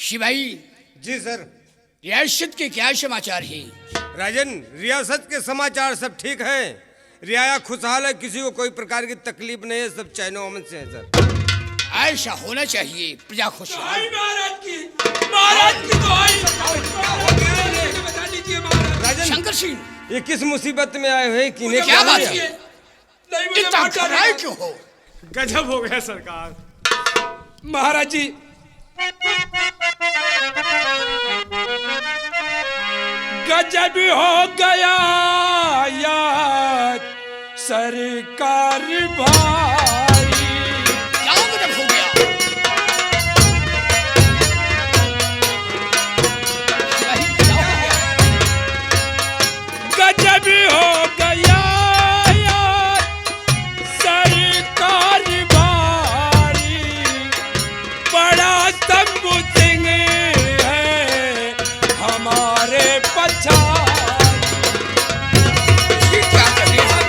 शिवाई जी sir. रियासत के क्या समाचार है? राजन, रियासत के समाचार सब ठीक है। रियाया खुशहाल है, किसी को कोई प्रकार की तकलीफ नहीं है, सब चैनो अमन से है सर। ऐसा होना चाहिए, प्रजा खुश है। महाराज की बता दीजिए महाराज। राजन, शंकर सिंह, ये किस मुसीबत में आए हुए? किन्हें क्या बात है? है? इतना घबराए क्यों हो? गजब हो गया सरकार। महाराज जी, गजब हो गया यार सरकार भारी। क्या गजब हो गया? शिवाई, क्या हो गया? गजब हो गया यार सरकार भारी। बड़ा शंभू सिंह है हमारे पछाड़। ये क्या कर रहे हैं?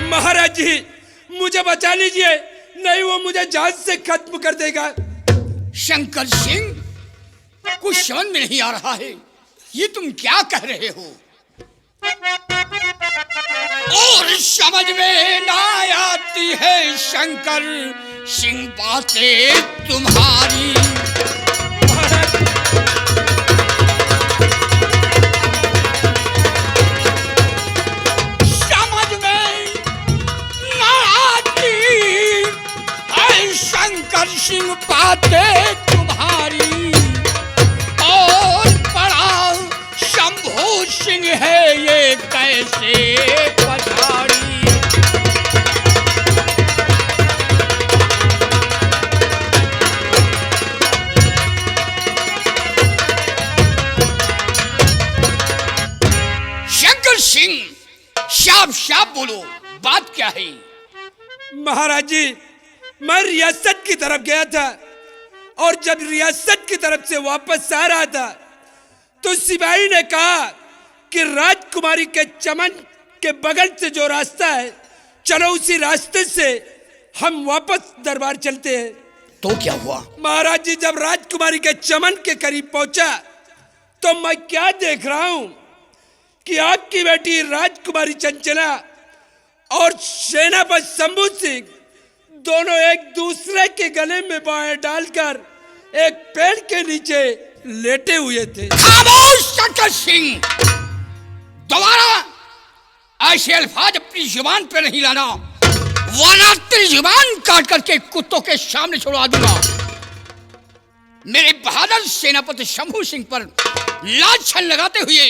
महाराज जी, मुझे बचा लीजिए, नहीं वो मुझे जान से खत्म कर देगा। शंकर सिंह, कुछ समझ में नहीं आ रहा है, ये तुम क्या कह रहे हो? और समझ में ना आती है शंकर सिंह बातें तुम्हारी। समझ में ना आती है शंकर सिंह बातें तुम्हारी। और बड़ा शंभू सिंह है ये कैसे पछाड़ी। शंकर सिंह, साफ साफ बोलो, बात क्या है? महाराज जी, मैं रियासत की तरफ गया था और जब रियासत की तरफ से वापस आ रहा था तो सिपाही ने कहा कि राजकुमारी के चमन के बगल से जो रास्ता है, चलो उसी रास्ते से हम वापस दरबार चलते हैं। तो क्या हुआ? महाराज जी, जब राजकुमारी के चमन के करीब पहुंचा तो मैं क्या देख रहा हूं कि आपकी बेटी राजकुमारी चंचला और सेनापति शंभू सिंह दोनों एक दूसरे के गले में बाएं डालकर एक पेड़ के नीचे लेटे हुए थे। खामोश शंकर सिंह, दोबारा ऐसे अल्फाज अपनी जुबान पे नहीं लाना, वरना तेरी जुबान काट करके कुत्तों के सामने छोड़ा दूंगा। मेरे बहादुर सेनापति शंभू सिंह पर लाछन लगाते हुए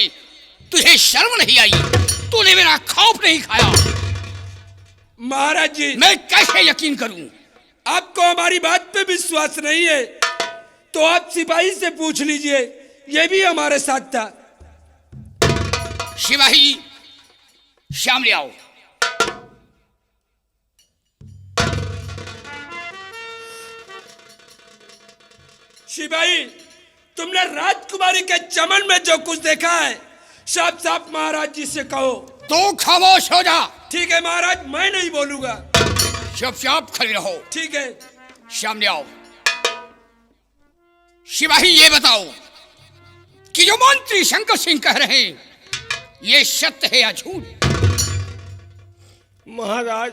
तुझे शर्म नहीं आई? तूने मेरा खौफ नहीं खाया? महाराज जी, मैं कैसे यकीन करूं? आपको हमारी बात पे विश्वास नहीं है तो आप सिपाही से पूछ लीजिए, ये भी हमारे साथ था। सिपाही, सामने आओ। सिपाही, तुमने राजकुमारी के चमन में जो कुछ देखा है, साफ साफ महाराज जी से कहो। तो खामोश हो जा। ठीक है महाराज, मैं नहीं बोलूंगा। चुपचाप खड़े रहो। ठीक है। सामने आओ। सिपाही, ये बताओ कि जो मंत्री शंकर सिंह कह रहे हैं, ये सत्य है या झूठ? महाराज,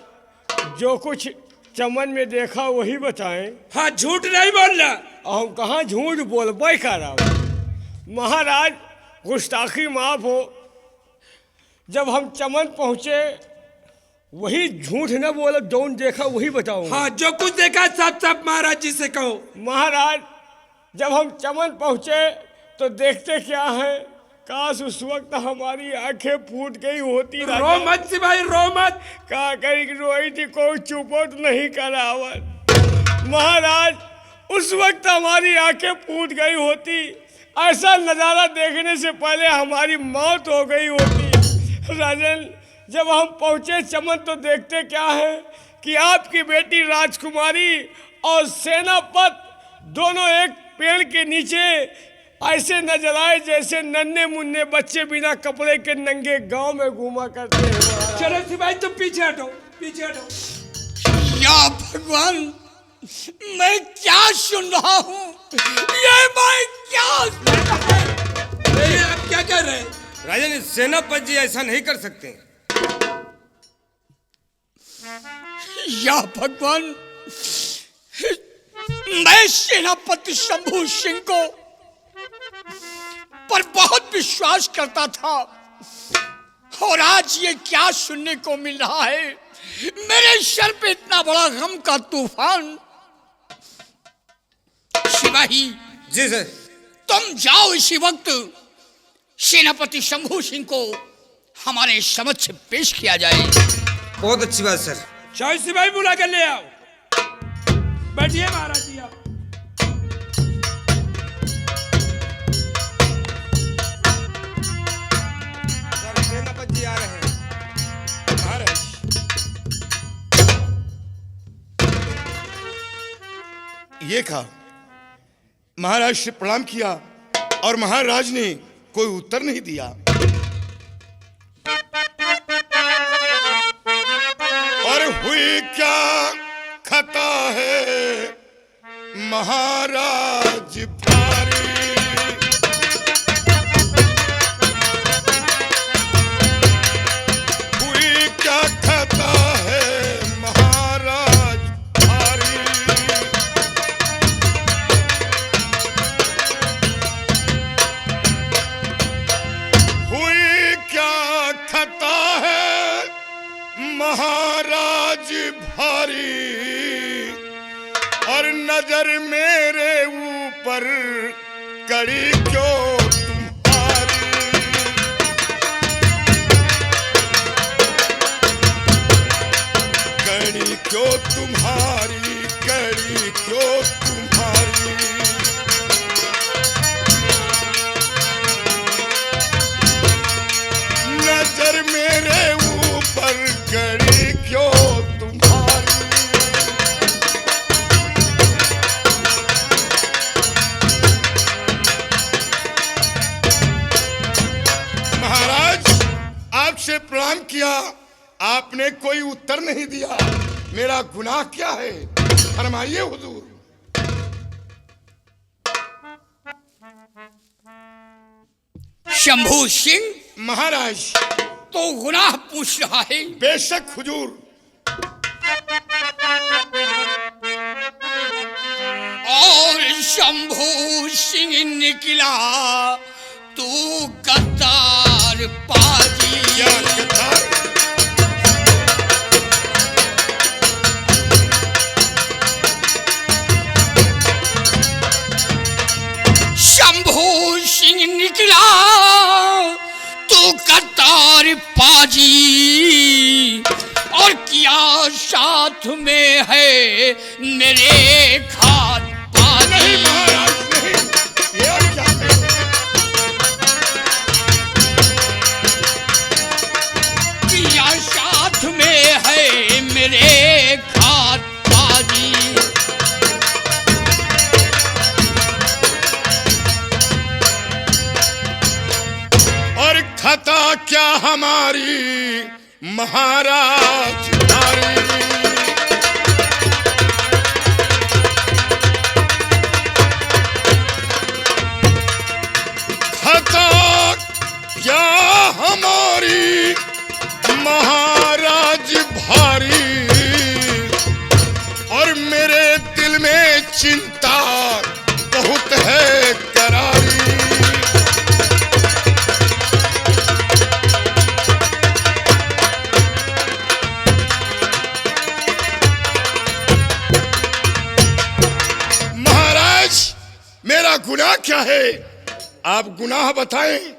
जो कुछ चमन में देखा वही बताएं। हाँ, झूठ नहीं बोलना। हम कहाँ झूठ बोलबे कर। महाराज, गुस्ताखी माफ हो। जब हम चमन पहुँचे वही झूठ न बोले, जो देखा वही बताऊं। हाँ, जो कुछ देखा साफ साफ महाराज जी से कहो। महाराज, जब हम चमन पहुँचे तो देखते क्या है, काश उस वक्त हमारी आंखें फूट गई होती। रो मत सिपाही, रो मत। का कहीं रोई थी, कोई चुपो तो नहीं करावत। महाराज, उस वक्त हमारी आंखें फूट गई होती, ऐसा नज़ारा देखने से पहले हमारी मौत हो गई होती। राजन, जब हम पहुँचे चमन तो देखते क्या है कि आपकी बेटी राजकुमारी और सेनापति दोनों एक पेड़ के नीचे ऐसे नजर आए जैसे नन्हे मुन्ने बच्चे बिना कपड़े के नंगे गांव में घूमा करते हैं महाराज। चलो सिपाही तुम पीछे हटो, पीछे हटो। या भगवान, मैं क्या सुन रहा हूँ? ये मैं क्या ये आप क्या कर रहे हैं? राजन, सेनापति जी ऐसा नहीं कर सकते। या भगवान, मैं सेनापति शंभू सिंह को पर बहुत विश्वास करता था, और आज ये क्या सुनने को मिल रहा है? मेरे सर पे इतना बड़ा गम का तूफान। सिपाही जी सर। तुम जाओ, इसी वक्त सेनापति शंभू सिंह को हमारे समक्ष पेश किया जाए। बहुत अच्छी बात सर। शाही सिपाही बुला कर ले आओ। बैठिए महाराज जी आप। सर, सेनापति जी आ रहे हैं। महाराज ये कहा, महाराज से प्रणाम किया और महाराज ने कोई उत्तर नहीं दिया। और हुई क्या खता है महाराज भारी, हुई क्या खता है महाराज भारी। हुई क्या खता है महाराज भारी, और नजर मेरे ऊपर कड़ी क्यों तुम्हारी। कड़ी क्यों तुम्हारी, कड़ी क्यों तुम्हारी। नजर मेरे ऊपर गड़ी क्यों तुम्हारी। महाराज, आपसे प्रणाम किया, आपने कोई उत्तर नहीं दिया। मेरा गुनाह क्या है, फरमाइए हुजूर। शंभू सिंह महाराज, तो गुनाह पूछ रहा है। बेशक हुजूर। और शंभू सिंह निकला तू गद्दार पाजी। क्या गद्दार? शंभू सिंह निकला तू गद्दार पाजी, और किया साथ में है मेरे खात नहीं पाजी। महाराज नहीं, ये क्या है? किया साथ में है मेरे खात पाजी। और खता क्या हमारी महाराज नारी। खता क्या हमारी महाराज भारी, और मेरे दिल में चिंता बहुत है करारी। मेरा गुनाह क्या है, आप गुनाह बताएं।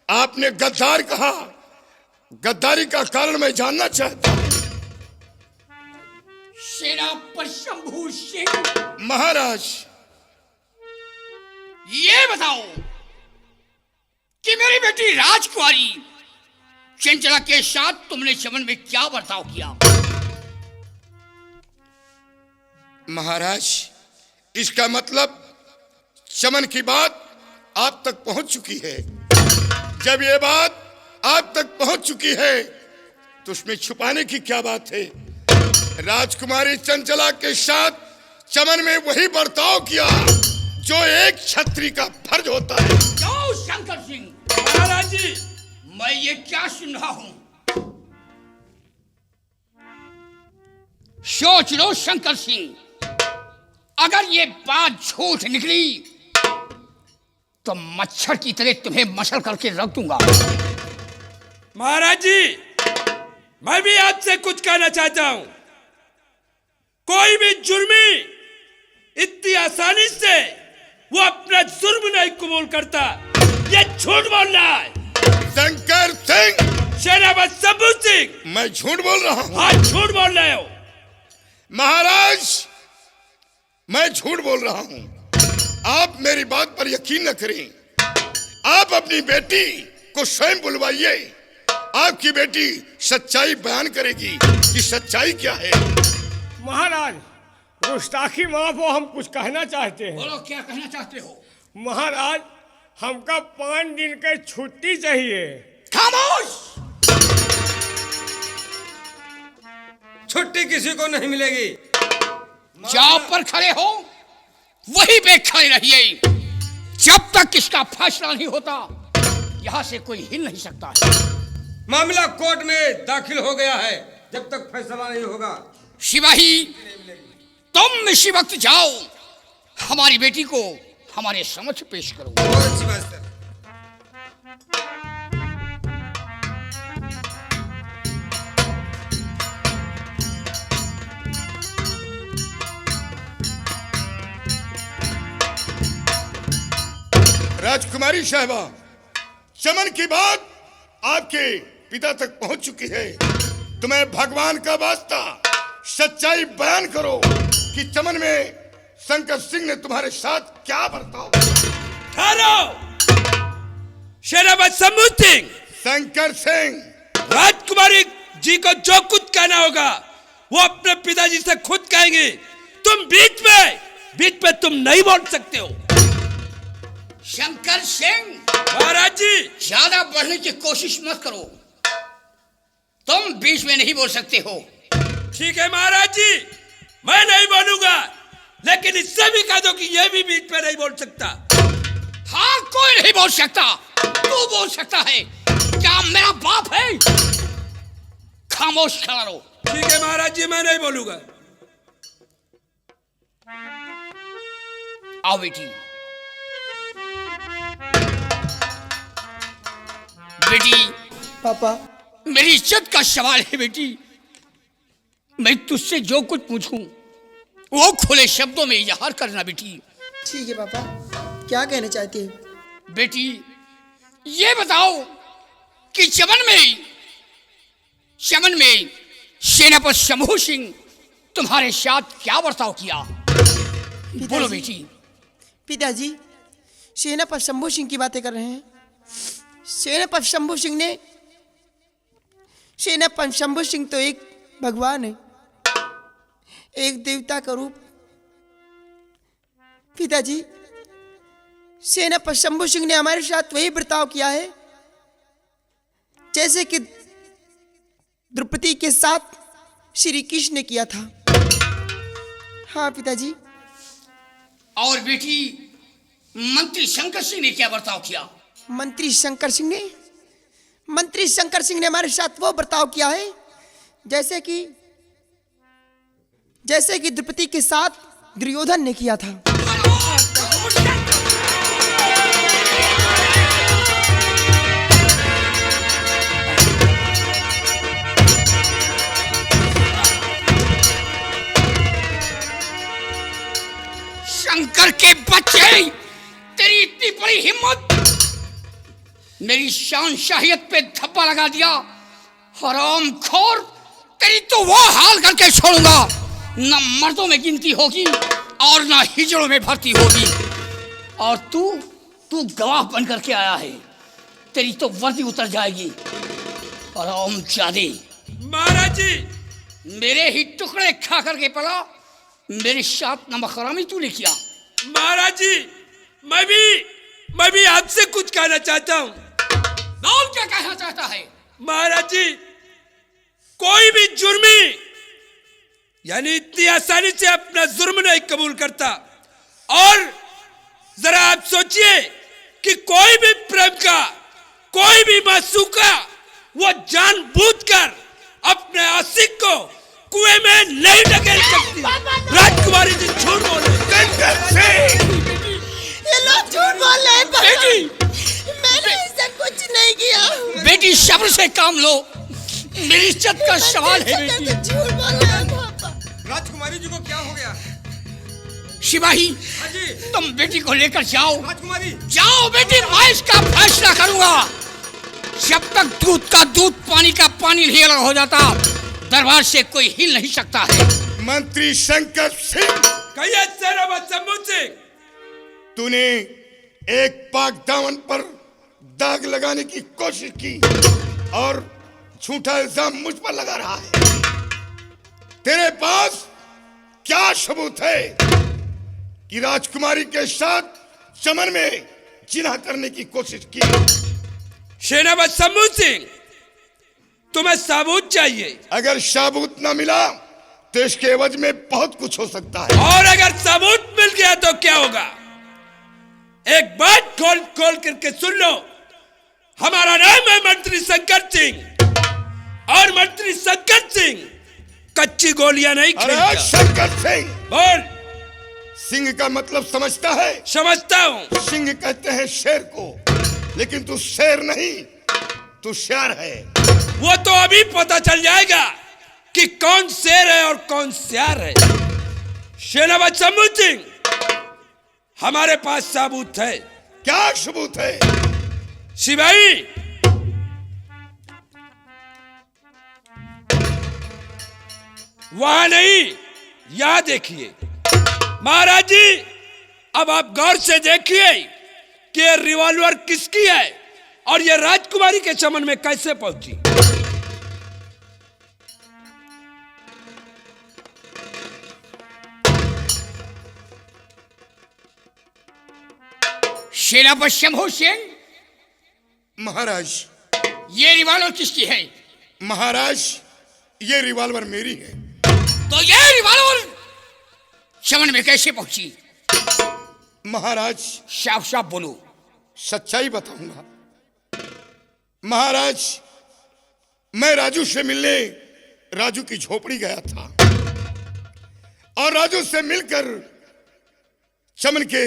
आपने गद्दार कहा, गद्दारी का कारण मैं जानना चाहता हूं। सेनापति शंभू सिंह, महाराज, ये बताओ कि मेरी बेटी राजकुमारी चंचला के साथ तुमने चमन में क्या बर्ताव किया? महाराज, इसका मतलब चमन की बात आप तक पहुंच चुकी है। जब ये बात आप तक पहुंच चुकी है तो उसमें छुपाने की क्या बात है। राजकुमारी चंचला के साथ चमन में वही बर्ताव किया जो एक क्षत्रिय का फर्ज होता है। क्यों शंकर सिंह? महाराज जी, मैं ये क्या सुन रहा हूं? सोच लो शंकर सिंह, अगर ये बात झूठ निकली तो मच्छर की तरह तुम्हें मसल करके रख दूंगा। महाराज जी, मैं भी आपसे कुछ कहना चाहता हूं। कोई भी जुर्मी इतनी आसानी से वो अपना जुर्म नहीं कबूल करता। ये झूठ बोल रहा है। शंकर सिंह, सेनापति शंभू सिंह, मैं झूठ बोल रहा हूं। आज झूठ बोल रहे हो। महाराज, मैं झूठ बोल रहा हूं। आप मेरी बात पर यकीन न करें। आप अपनी बेटी को स्वयं बुलवाइए। आपकी बेटी सच्चाई बयान करेगी कि सच्चाई क्या है। महाराज, गुस्ताखी माफ हो, हम कुछ कहना चाहते हैं। बोलो, क्या कहना चाहते हो? महाराज, हमका 5 दिन की छुट्टी चाहिए। खामोश! छुट्टी किसी को नहीं मिलेगी। जहां पर खड़े हो वहीं पे खड़े रहिए। जब तक इसका फैसला नहीं होता यहां से कोई हिल नहीं सकता है। मामला कोर्ट में दाखिल हो गया है। जब तक फैसला नहीं होगा सिपाही, तुम इसी वक्त जाओ, हमारी बेटी को हमारे समक्ष पेश करो। बहुत अच्छी बात सर। राजकुमारी साहबा, चमन की बात आपके पिता तक पहुंच चुकी है। तुम्हें भगवान का वास्ता सच्चाई बयान करो कि चमन में शंकर सिंह ने तुम्हारे साथ क्या बर्ताव। ठहरो। सेनापति शंभू सिंह, शंकर सिंह, राजकुमारी जी को जो कुछ कहना होगा वो अपने पिताजी से खुद कहेंगे। तुम बीच में तुम नहीं बोल सकते हो। शंकर सिंह, महाराज जी, ज्यादा बढ़ने की कोशिश मत करो। तुम बीच में नहीं बोल सकते हो। ठीक है महाराज जी, मैं नहीं बोलूंगा, लेकिन इससे भी कह दो कि ये भी बीच में नहीं बोल सकता। हाँ, कोई नहीं बोल सकता। तू बोल सकता है। क्या मेरा बाप है? खामोश खड़ा रहो। ठीक है महाराज जी, मैं नहीं बोलूंगा। आओ बेटी। बेटी, पापा, मेरी इज्जत का सवाल है बेटी। मैं तुझसे जो कुछ पूछूं वो खुले शब्दों में इजहार करना बेटी। ठीक है पापा, क्या कहना चाहते हैं? बेटी, ये बताओ कि चमन में सेनापति शंभू सिंह तुम्हारे साथ क्या बर्ताव किया? बोलो बेटी। पिताजी, सेनापति शंभू सिंह की बातें कर रहे हैं। सेनापति शंभू सिंह तो एक भगवान है, एक देवता का रूप। पिताजी, सेनापति शंभू सिंह ने हमारे साथ वही बर्ताव किया है जैसे कि द्रौपदी के साथ श्री कृष्ण ने किया था। हाँ पिताजी। और बेटी, मंत्री शंकर सिंह ने क्या बर्ताव किया? मंत्री शंकर सिंह ने हमारे साथ वो बर्ताव किया है जैसे कि द्रौपदी के साथ दुर्योधन ने किया था। शंकर के बच्चे, तेरी इतनी बड़ी हिम्मत! मेरी शानशाहियत पे धब्बा लगा दिया। हरामखोर, तेरी तो वो हाल करके छोड़ूंगा। न मर्दों में गिनती होगी और न हिजड़ों में भर्ती होगी। और तू गवाह बन करके आया है। तेरी तो वर्दी उतर जाएगी। हरामजादे! महाराज जी, मेरे ही टुकड़े खा करके पला। मेरे साथ नमक हरामी तूने किया। महाराज जी, मैं भी आपसे कुछ कहना चाहता हूं। और क्या कहना चाहता है? महाराज जी, कोई भी जुर्मी यानी इतनी आसानी से अपना जुर्म नहीं कबूल करता। और जरा आप सोचिए कि कोई भी प्रेम का, कोई भी मासूका वो जानबूझकर अपने आशिक को कुएं में नहीं ढकेल सकती। राजकुमारी जी झूठ बोल रहे हैं। ये लोग झूठ बोल रहे हैं पापा। बेटी, मैंने ऐसा कुछ नहीं किया। बेटी सब्र से काम लो, मेरी इज्जत का सवाल है बेटी। झूठ बोल रहे हैं पापा। राजकुमारी जी को क्या हो गया? सिपाही, हाँ जी। तुम बेटी को लेकर जाओ। राजकुमारी जाओ बेटी, मैं इसका फैसला करूंगा। जब तक दूध का दूध, पानी का पानी नहीं अलग हो जाता, दरबार से कोई हिल नहीं सकता है। मंत्री शंकर सिंह, कहिए सेनापति शंभू सिंह। तूने एक पाक दामन पर दाग लगाने की कोशिश की और झूठा इल्जाम मुझ पर लगा रहा है। तेरे पास क्या सबूत है कि राजकुमारी के साथ चमन में जिना करने की कोशिश की? सेनापति शंभू सिंह, तुम्हें सबूत चाहिए। अगर सबूत ना मिला तो इसके एवज में बहुत कुछ हो सकता है। और अगर सबूत मिल गया तो क्या होगा? एक बात खोल खोल करके सुन लो। हमारा नाम है मंत्री शंकर सिंह और मंत्री शंकर सिंह कच्ची गोलियां नहीं अरे खेलता। शंकर सिंह, बोल। सिंह का मतलब समझता है? समझता हूं। सिंह कहते हैं शेर को, लेकिन तू शेर नहीं, तू श्यार है। वो तो अभी पता चल जाएगा कि कौन शेर है और कौन श्यार है। सेनापति शंभू सिंह, हमारे पास सबूत है। क्या सबूत है? सिपाही, वहां नहीं, यहां देखिए। महाराज जी, अब आप गौर से देखिए कि ये रिवॉल्वर किसकी है और ये राजकुमारी के चमन में कैसे पहुंची। सेनापति शंभू सिंह, महाराज, ये रिवॉल्वर किसकी है? महाराज, ये रिवॉल्वर मेरी है। तो ये रिवॉल्वर चमन में कैसे पहुंची? महाराज, साफ साफ बोलो। सच्चाई बताऊंगा। महाराज, मैं राजू से मिलने राजू की झोपड़ी गया था और राजू से मिलकर चमन के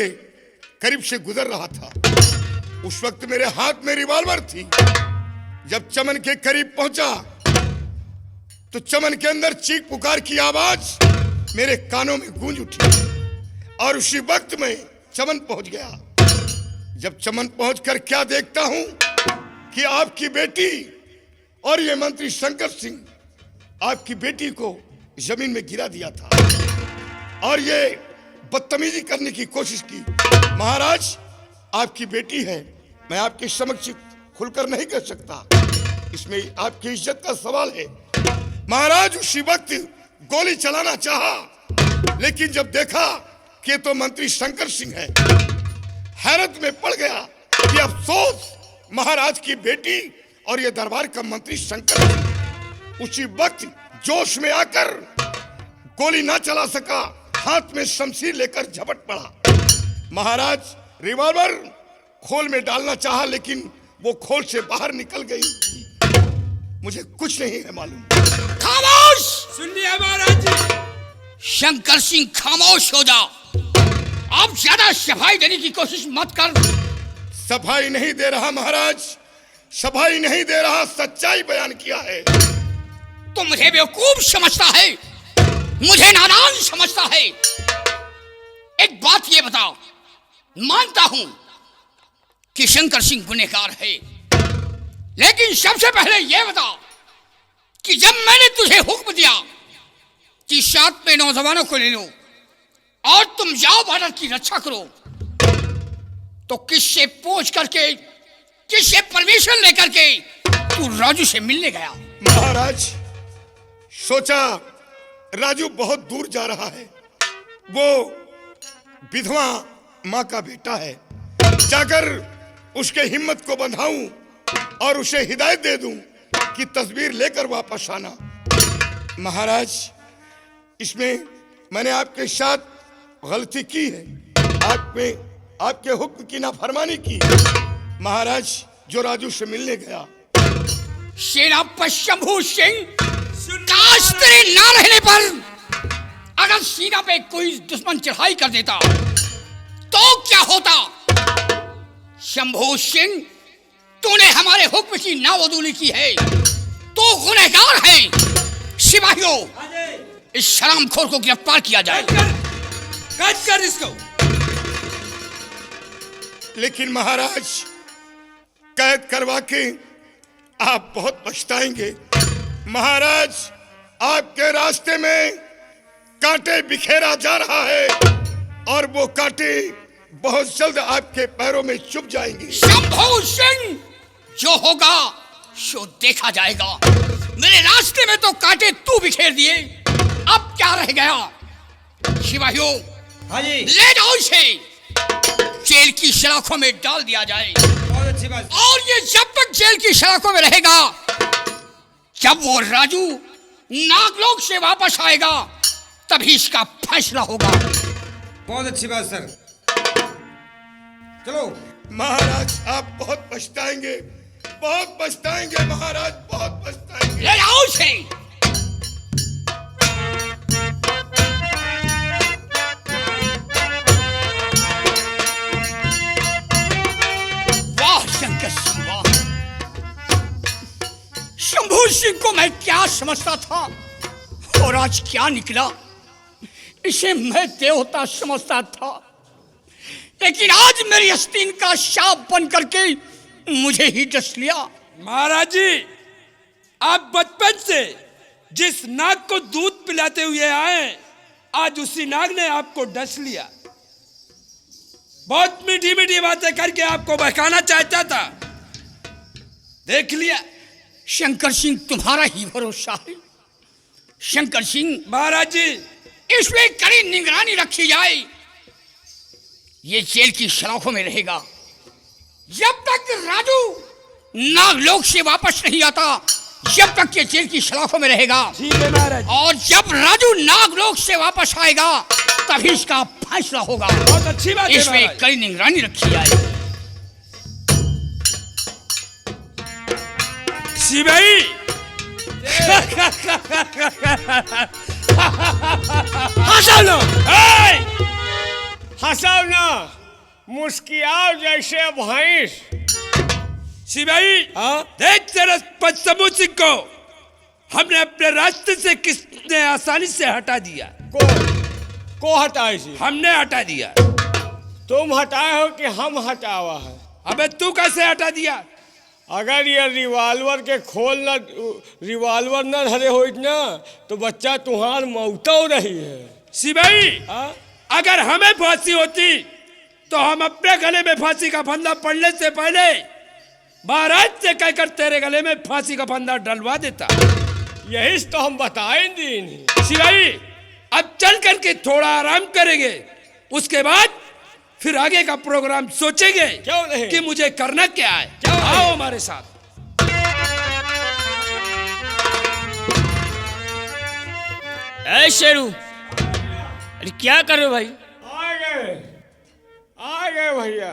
करीब से गुजर रहा था। उस वक्त मेरे हाथ में रिवॉल्वर थी। जब चमन के करीब पहुंचा तो चमन के अंदर चीख पुकार की आवाज मेरे कानों में गूंज उठी और उसी वक्त में चमन पहुंच गया। जब चमन पहुंचकर क्या देखता हूं कि आपकी बेटी और ये मंत्री शंकर सिंह आपकी बेटी को जमीन में गिरा दिया था और ये बदतमीजी करने की कोशिश की। महाराज, आपकी बेटी है, मैं आपके समक्ष खुलकर नहीं कह सकता, इसमें आपकी इज्जत का सवाल है। महाराज, उसी वक्त गोली चलाना चाहा, लेकिन जब देखा कि तो मंत्री शंकर सिंह है, हैरत में पड़ गया कि अफसोस महाराज की बेटी और ये दरबार का मंत्री शंकर सिंह। उसी वक्त जोश में आकर गोली ना चला सका, हाथ में शमशीर लेकर झपट पड़ा। महाराज, रिवॉल्वर खोल में डालना चाहा, लेकिन वो खोल से बाहर निकल गई। मुझे कुछ नहीं है मालूम। खामोश! सुनिए महाराज जी। शंकर सिंह, खामोश हो जाओ। आप ज्यादा सफाई देने की कोशिश मत कर। सफाई नहीं दे रहा महाराज, सफाई नहीं दे रहा, सच्चाई बयान किया है। तो मुझे बेवकूफ समझता है, मुझे नादान समझता है। एक बात ये बताओ, मानता हूं कि शंकर सिंह गुनहगार है, लेकिन सबसे पहले यह बताओ कि जब मैंने तुझे हुक्म दिया कि 7 में नौजवानों को ले लो और तुम जाओ बॉर्डर की रक्षा करो, तो किससे पूछ करके, किससे परमिशन लेकर के तू राजू से मिलने गया? महाराज, सोचा राजू बहुत दूर जा रहा है, वो विधवा माँ का बेटा है, जाकर उसके हिम्मत को बंधाऊं और उसे हिदायत दे दूं कि तस्वीर लेकर वापस आना। महाराज, इसमें मैंने आपके साथ गलती की है, आपके हुक्म की नाफरमानी की। महाराज, जो राजू से मिलने गया, सेनापति शंभू सिंह, काश तेरे ना रहने पर अगर सीना पे कोई दुश्मन चढ़ाई कर देता तो क्या होता? शंभू सिंह, तूने हमारे हुक्म की नावदूली की है, तो गुनहगार है। सिपाहियों, इस शरामखोर को गिरफ्तार किया जाए। काट कर इसको। लेकिन महाराज, कैद करवा के आप बहुत पछताएंगे। महाराज, आपके रास्ते में कांटे बिखेरा जा रहा है और वो कांटे बहुत जल्द आपके पैरों में चुभ जाएंगे। शंभू सिंह, जो होगा सो देखा जाएगा। मेरे रास्ते में तो कांटे तू बिखेर दिए, अब क्या रह गया? सिपाहियों, हाँ जी, ले जाओ इसे, जेल की सलाखों में डाल दिया जाए। बहुत अच्छी बात। और ये जब तक जेल की सलाखों में रहेगा, जब वो राजू नागलोक से वापस आएगा तभी इसका फैसला होगा। बहुत अच्छी बात सर। चलो महाराज, आप बहुत पछताएंगे, बहुत पछताएंगे महाराज, बहुत पछताएंगे। ले जाओ इसे। वाह शंकर सिंह, वाह। शंभू सिंह को मैं क्या समझता था और आज क्या निकला। इसे मैं देवता समझता था, लेकिन आज मेरी आस्तीन का शाप बन करके मुझे ही डस लिया। महाराज जी, आप बचपन से जिस नाग को दूध पिलाते हुए आए, आज उसी नाग ने आपको डस लिया। बहुत मीठी मीठी बातें करके आपको बहकाना चाहता था, देख लिया। शंकर सिंह, तुम्हारा ही भरोसा है। शंकर सिंह, महाराज जी, इसमें कड़ी निगरानी रखी जाए। ये जेल की सलाखों में रहेगा जब तक राजू नागलोक से वापस नहीं आता, जब तक ये जेल की सलाखों में रहेगा। ठीक है महाराज। और जब राजू नागलोक से वापस आएगा तभी इसका फैसला होगा। बहुत अच्छी बात है इसमें महाराज। कड़ी निगरानी रखी जाए। सिपाही, हंसाओ ना, ए! हंसाओ ना, मुस्कियाओ जैसे भैंस। सिपाही, देख तेरे शंभू सिंह को हमने अपने रास्ते से किसने आसानी से हटा दिया। को हटाए सी? हमने हटा दिया। तुम हटाए हो कि हम हटावा है? अबे तू कैसे हटा दिया? अगर ये रिवाल्वर के खोल न रिवाल्वर न धरे हो ना तो बच्चा तुम्हार मौतो रही है। सिपाही, हाँ? अगर हमें फांसी होती तो हम अपने गले में फांसी का फंदा पड़ने से पहले महाराज से कहकर तेरे गले में फांसी का फंदा डलवा देता। यही तो हम बताएंगे नहीं। सिपाही, अब चल करके थोड़ा आराम करेंगे, उसके बाद फिर आगे का प्रोग्राम सोचेंगे। क्यों नहीं? कि मुझे करना क्या है। क्यों नहीं? आओ हमारे साथ। ऐ शेरू, अरे क्या कर रहे हो भाई? आ गए भैया।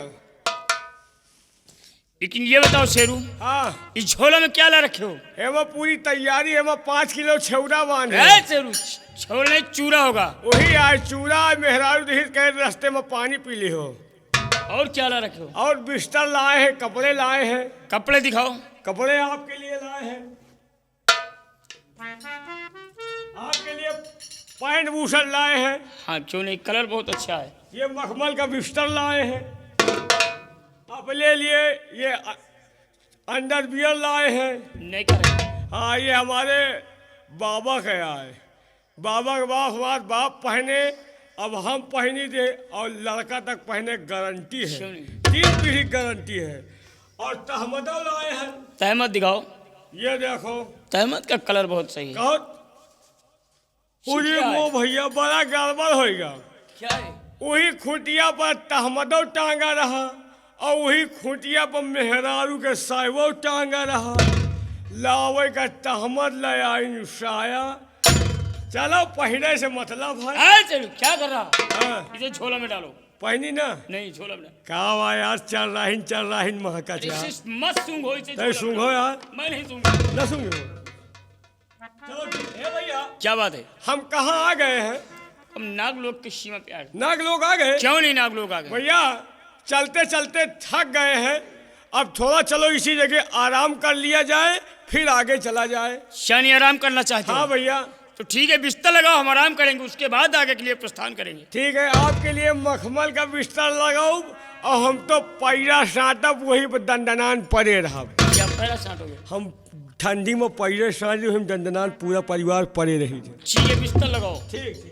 लेकिन ये बताओ शेरू, हाँ, इस झोला में क्या ला रखे हो? एवं पूरी तैयारी है। 5 किलो छेवड़ा बांधे। ऐ शेरू, छोले चूरा होगा। वही आज चूड़ा मेहरारू दही कह रास्ते में पानी पी ली हो। और क्या ला रखे हो? और बिस्तर लाए हैं, कपड़े लाए हैं। कपड़े दिखाओ। कपड़े आपके लिए लाए हैं। आपके लिए पैंट बूशर लाए हैं। हाँ क्यों नहीं, कलर बहुत अच्छा है। ये मखमल का बिस्तर लाए हैं। अपने लिए ये अंडरवियर लाए हैं। नहीं करे। हाँ, ये हमारे बाबा का है। बाबा के बाप हमारे बाप पहने, अब हम पहनी दे और लड़का तक पहने, गारंटी है। क्यों नहीं? 3 पीढ़ी गारंटी है। और तहमदो लाए हैं। तहमत दिखाओ। ये देखो, तहमत का कलर बहुत सही है। कहो पूरी क्या है? वो भैया बड़ा गड़बड़ होगा। क्या है? वही खुटिया पर तहमदो टांगा रहा और वही खूंटिया पर मेहरारू के साइबो टांगा रहा। लावे का तहमत ले आई साया। चलो पहले से मतलब है। हाँ शेरू क्या कर रहा? हाँ, इसे झोला में डालो। पहनी ना नहीं झोला में डालो। का वा यार चल रही महका चाह। इसे मत सूंघो इसे। तय सूंघो यार। मैं नहीं सूंघूंगा। न सूंघो। चलो ठीक है भैया। क्या बात है? हम कहाँ आ गए हैं? हम नाग लोग की सीमा पे आ गए। नाग लोग आ गए? क्यों नहीं नाग लोग आ गए? भैया चलते चलते थक गए हैं, अब थोड़ा चलो इसी जगह आराम कर लिया जाए, फिर आगे चला जाए। शानी आराम करना चाहते हाँ हो? भैया। तो ठीक है बिस्तर लगाओ, हम आराम करेंगे, उसके बाद आगे के लिए प्रस्थान करेंगे। ठीक है, आपके लिए मखमल का बिस्तर लगाओ और हम तो पैरा साटब वही पर दंडनान पड़े रहा। क्या पहला साटोगे? हम ठंडी में पैरे साट हम दंडनान पूरा परिवार पड़े रही थे। ठीक है बिस्तर लगाओ। ठीक ठीक।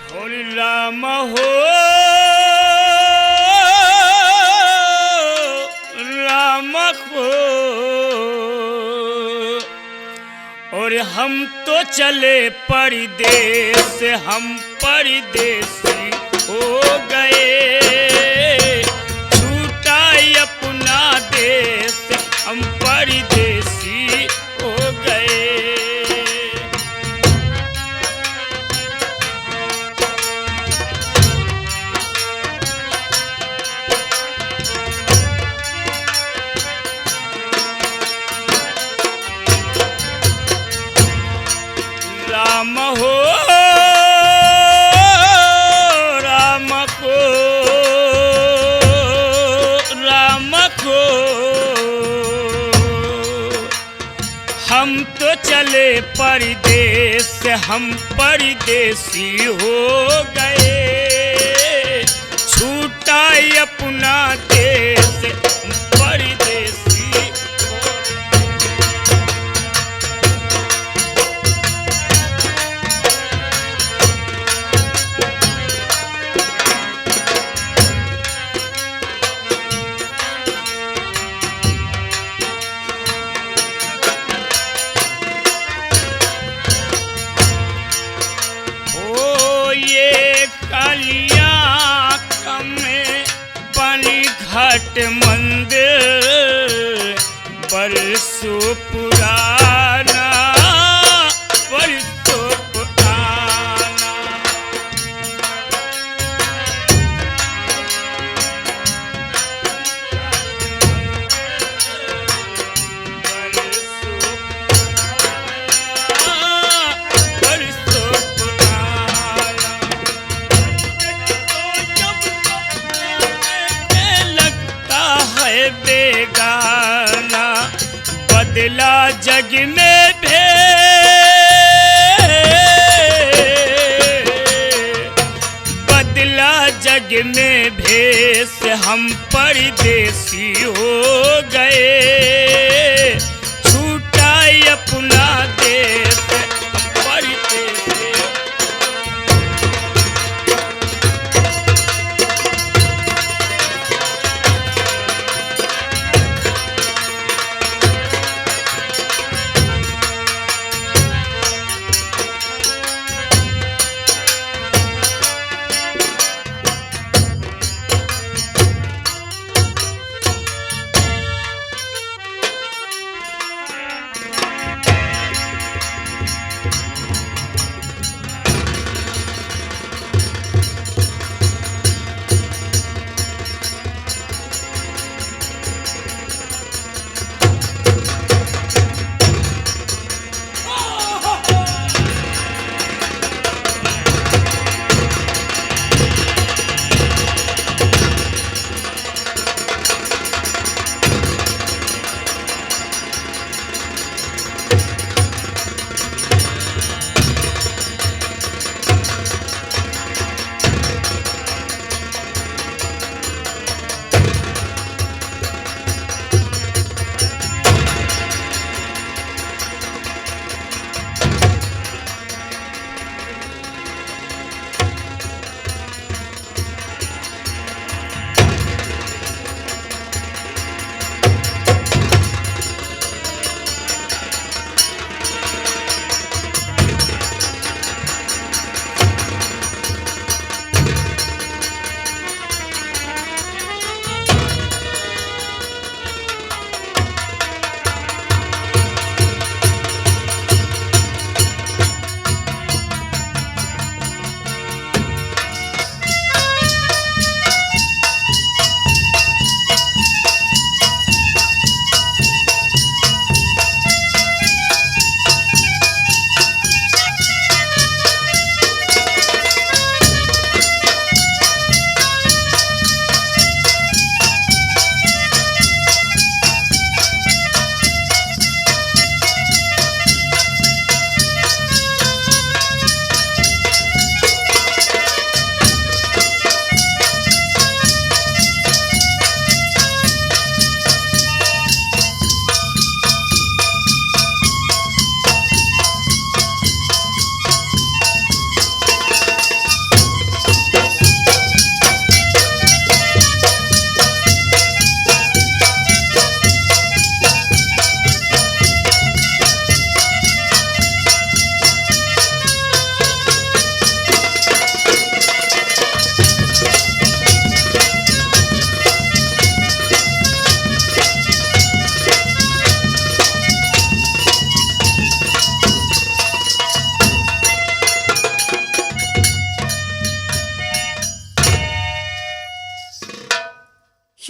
होली राम हो राम हो, और हम तो चले परदेस, हम परदेसी हो गए, छूटा अपना देश, हम परदेसी हो गए। राम हो राम को राम को, हम तो चले परदेस, हम परदेसी हो गए, छूटा अपना देश, हम परदेसी हो गए। कालिया कमे पानी घाट मंदिर, बरसों पुराना, बरसों पुराना। बरसों पुराना, बरसों पुराना। लगता है बेगाना, बदला जग में बदला जग में भेष, हम परदेसी हो गए, छूटा अपना देश, हम परदेसी।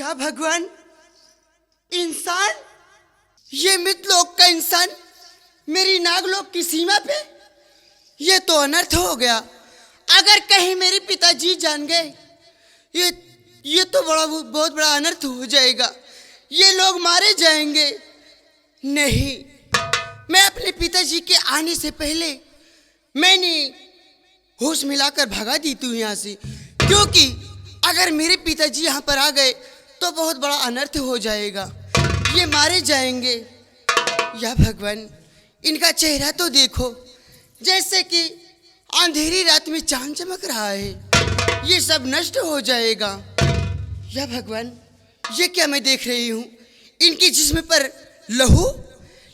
या भगवान, इंसान, ये मित्रलोक का इंसान मेरी नागलोक की सीमा पे, ये तो अनर्थ हो गया। अगर कहीं मेरे पिताजी जान गए, ये तो बहुत बड़ा अनर्थ हो जाएगा। ये लोग मारे जाएंगे। नहीं, मैं अपने पिताजी के आने से पहले मैंने होश मिलाकर भगा दी तू यहाँ से, क्योंकि अगर मेरे पिताजी यहाँ पर आ गए तो बहुत बड़ा अनर्थ हो जाएगा। ये मारे जाएंगे। या भगवान, इनका चेहरा तो देखो, जैसे कि अंधेरी रात में चांद चमक रहा है। ये सब नष्ट हो जाएगा। या भगवान, ये क्या मैं देख रही हूँ? इनके जिस्म पर लहू,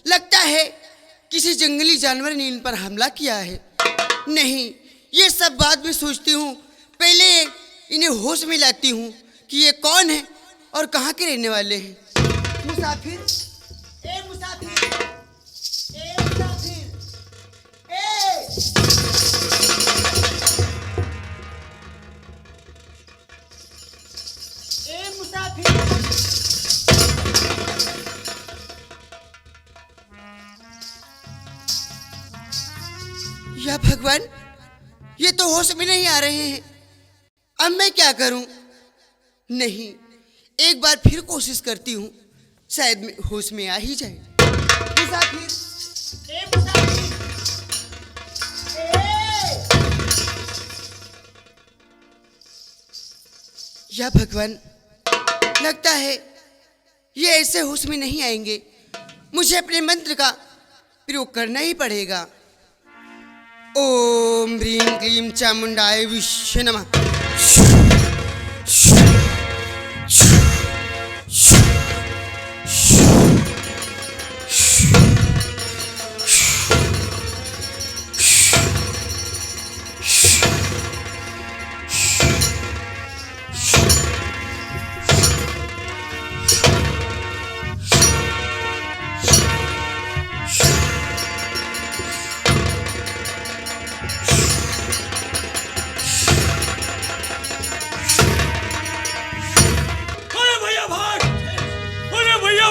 लगता है किसी जंगली जानवर ने इन पर हमला किया है। नहीं, ये सब बाद में सोचती हूँ, पहले इन्हें होश में लाती हूँ कि ये कौन है और कहाँ के रहने वाले हैं। मुसाफिर, ए मुसाफिर, ए मुसाफिर, ए मुसाफिर। या भगवान, ये तो होश में नहीं आ रहे हैं। अब मैं क्या करूं? नहीं, एक बार फिर कोशिश करती हूं, शायद मैं होश में आ ही जाए। मुसाफिर, ए मुसाफिर, ए! या भगवान, लगता है ये ऐसे होश में नहीं आएंगे। मुझे अपने मंत्र का प्रयोग करना ही पड़ेगा। ओम ह्रीं क्लीं चामुंडाय विष्णु नमः।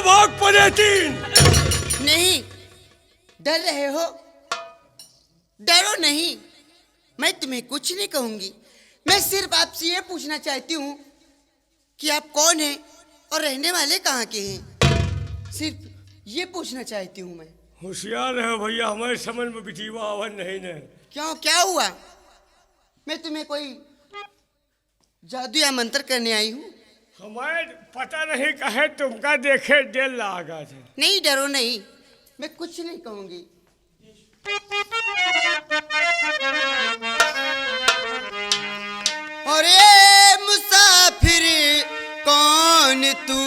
भाग पड़े तीन। नहीं, डर रहे हो? डरो नहीं, मैं तुम्हें कुछ नहीं कहूंगी। मैं सिर्फ आपसे ये पूछना चाहती हूँ कि आप कौन हैं और रहने वाले कहाँ के हैं। सिर्फ ये पूछना चाहती हूँ मैं। होशियार है भैया, हमारे समझ में बिठीवा आवन नहीं ने। क्यों, क्या हुआ? मैं तुम्हें कोई जादू या मंत्र करने आई हूँ? हमारे पता नहीं कहे तुमका देखे दिल लागा थे। नहीं, डरो नहीं, मैं कुछ नहीं कहूंगी। अरे मुसाफिर कौन तू,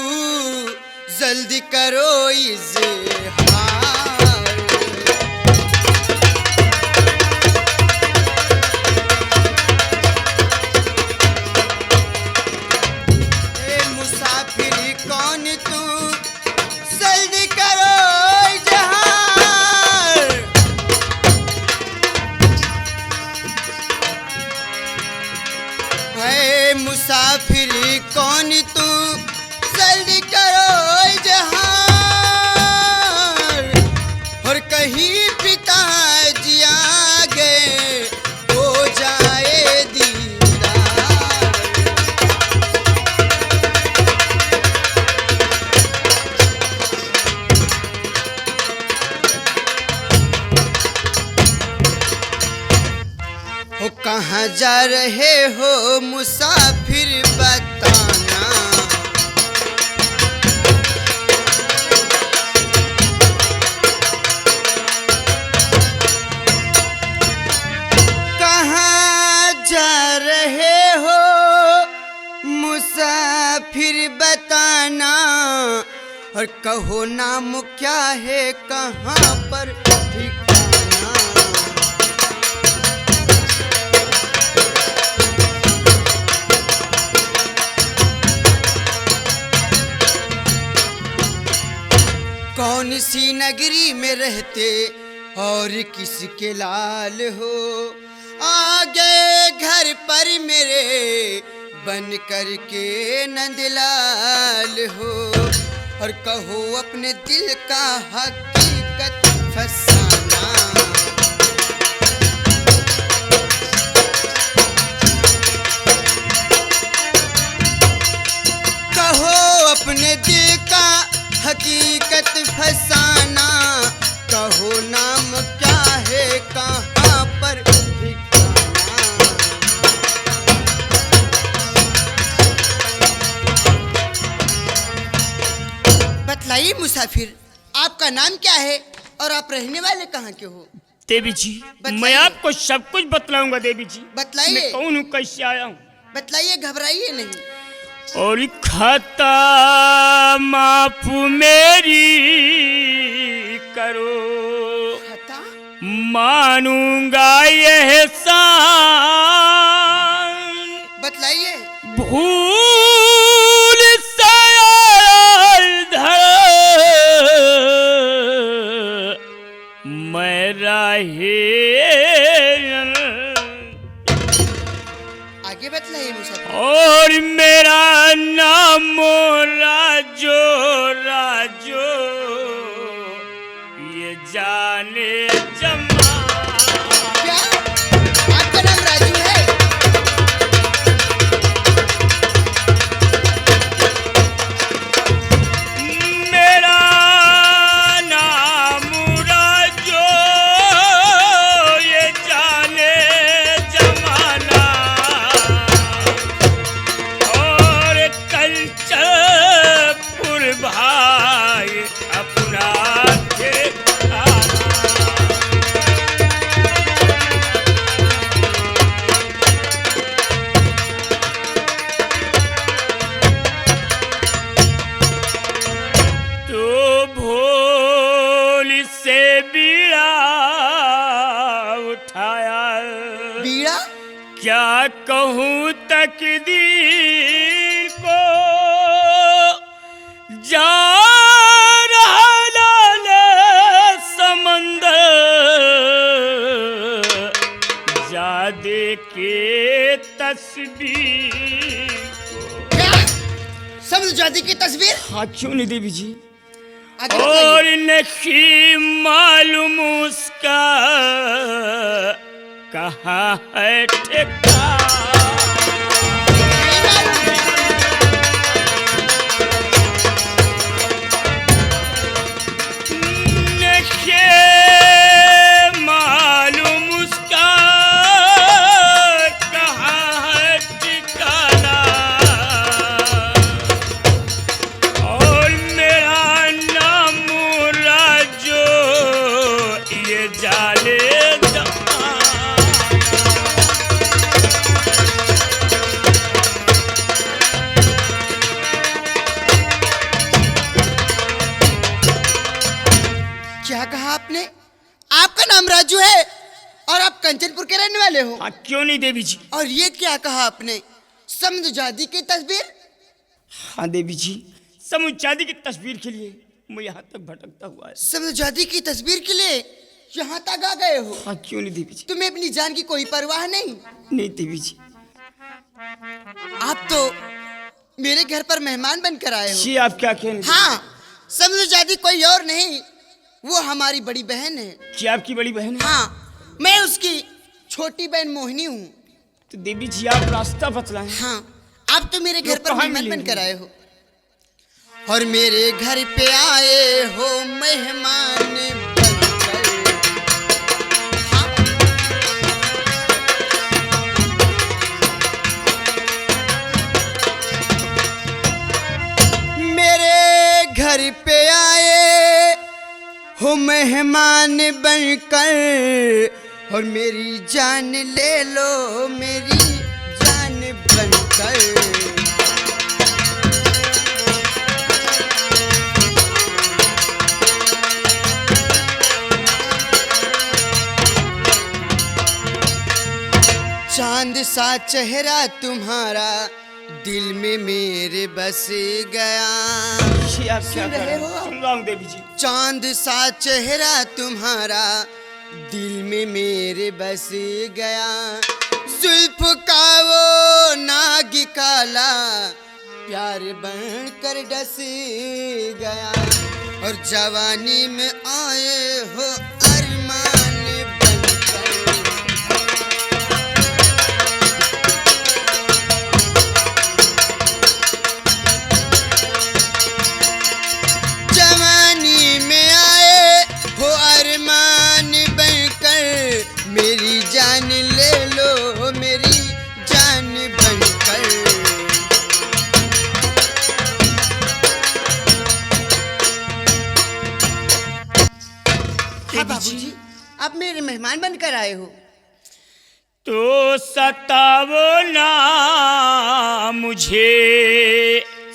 जल्दी करो इज़हार। मुसाफिर कौन तू, जल्दी करो इज़हार। और कहीं पिताजी आ गए हो जाए दीदार। हो कहाँ जा रहे हो मुसाफिर बताना। कहाँ जा रहे हो मुसाफिर बताना। और कहो नाम क्या है, कहाँ पर ठिकाना। कौन सी नगरी में रहते और किसके लाल हो। आगे घर पर मेरे बन कर के नंदलाल हो और कहो अपने दिल का हकीकत फसाना। कहो अपने दिल का हकीकत फसाना, कहो नाम क्या है कहाँ पर ठिकाना। बतलाइए मुसाफिर, आपका नाम क्या है और आप रहने वाले कहाँ के हो? देवी जी बतलाइए। मैं आपको सब कुछ बतलाऊंगा देवी जी। बतलाइए। मैं कौन हूँ, कैसे आया हूँ। बतलाइए, घबराइए नहीं। और खाता माफ मेरी करो, खता? मानूंगा यह एहसान। बतलाइए। भूल से धर मैं राहे। आगे बतलाइए मुसाफिर। और मेरा नाम राजो राजो ये जाने जमा। क्या आपका नाम राजू है? मेरा नाम राजो ये जाने जमाना। और कंचनपुर भाई अपना ठिकाना। तो भोल से बीड़ा उठाया, बीड़ा? क्या कहूँ तकदीर को, जा रहा लाले समंदर, जा देखे तस्वीर को। क्या समझ जाती की तस्वीर? हाँ क्यों नहीं देवी जी। आगे और बतलाइए। नहीं मालूम उसका कहाँ है ठिकाना। नहीं मालूम उसका कहाँ है ठिकाना। और मेरा नाम राजो ये जाने जमाना। क्या कहा आपने? आपका नाम राजू है और आप कंचनपुर के रहने वाले हो? हाँ क्यों नहीं देवी जी। और ये क्या कहा आपने? समझादी की तस्वीर? हाँ देवी जी, समुचादी की तस्वीर के लिए मैं यहाँ तक भटकता हुआ है। समझादी की तस्वीर के लिए यहाँ तक आ गए हो? हाँ क्यों नहीं देवी जी। तुम्हें अपनी जान की कोई परवाह नहीं? नहीं देवी जी। आप तो मेरे घर पर मेहमान बनकर आए हो। जी आप क्या कहें। हाँ, समझादी कोई और नहीं, वो हमारी बड़ी बहन है। क्या आपकी बड़ी बहन है। हाँ, मैं उसकी छोटी बहन मोहिनी हूँ। तो देवी जी आप रास्ता बतलाएं। हाँ, आप तो मेरे घर लोग पर कहाँ मेहमान मिलेंगे? बनकर आए हो और मेरे घर पे आए हो मेहमान बनकर। हाँ, मेरे घर पे आए हो मेहमान बनकर और मेरी जान ले लो मेरी जान बनकर। चांद सा चेहरा तुम्हारा दिल में मेरे बस गया। जी आप क्या सुन कर रहे रहे हो? हो। सुन रहा हूँ देवी जी। चांद सा चेहरा तुम्हारा दिल में मेरे बस गया। जुल्फ का वो नाग का बनकर डस गया और जवानी में आए हो अरमान बनकर। जवानी में आए हो अरमान बनकर, मेरी जान ले लो मेरी जान बनकर। हाँ बाबूजी, आप मेरे मेहमान बनकर आए हो। तो सतावो ना मुझे,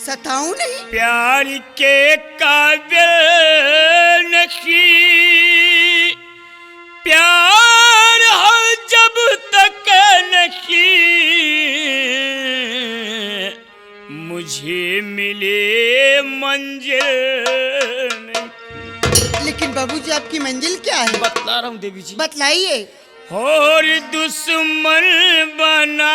सताऊं नहीं? प्यार के काबिल नहीं, प्यार हो जब तक नहीं मुझे मिले मंजिल नहीं। लेकिन बाबूजी आपकी मंजिल क्या है? बतला रहा हूँ देवी जी। बतलाइए। और दुश्मन बना